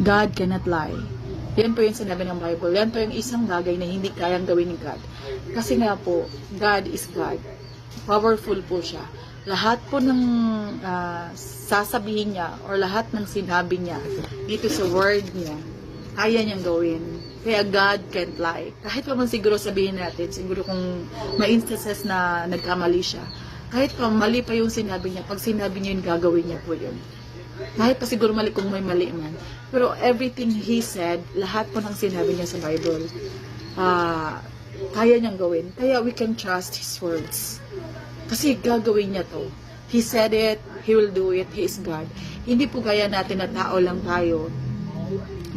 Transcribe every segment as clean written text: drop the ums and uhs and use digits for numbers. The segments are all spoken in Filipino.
God cannot lie. Yan po yung sinabi ng Bible. Yan po yung isang bagay na hindi kayang gawin ni God. Kasi nga po, God is God. Powerful po siya. Lahat po ng sasabihin niya or lahat ng sinabi niya dito sa word niya, kaya niyang gawin. Kaya God can't lie. Kahit pa man siguro sabihin natin, siguro kung may instances na nagkamali siya, kahit pa mali pa yung sinabi niya, pag sinabi niya yun, gagawin niya po yun. Kahit pa siguro mali kung may mali man. Pero everything He said, lahat po ng sinabi niya sa Bible, kaya niyang gawin. Kaya we can trust His words. Kasi gagawin niya to. He said it, He will do it, He is God. Hindi po kaya natin na tao lang tayo.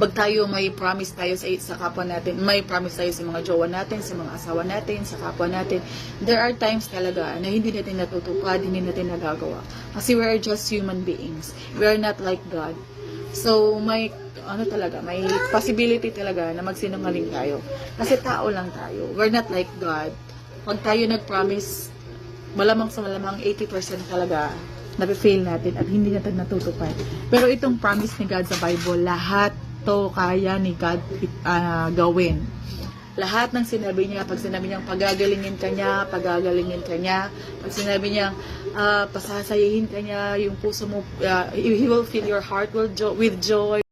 Pag tayo may promise tayo sa kapwa natin, may promise tayo sa mga jowa natin, sa mga asawa natin, sa kapwa natin, there are times talaga na hindi natin natutupad, hindi natin nagagawa. Kasi we are just human beings. We are not like God. So, may may possibility talaga na magsinungaling tayo. Kasi tao lang tayo. We're not like God. Pag tayo nag-promise, malamang sa malamang 80% talaga na-fail natin at hindi natin natutupad. Pero itong promise ni God sa Bible, lahat to kaya ni God gawin. Lahat ng sinabi niya, pag sinabi niya pagagalingin ka niya, pag sinabi niya pasasayahin ka niya, yung puso mo, He will fill your heart with joy.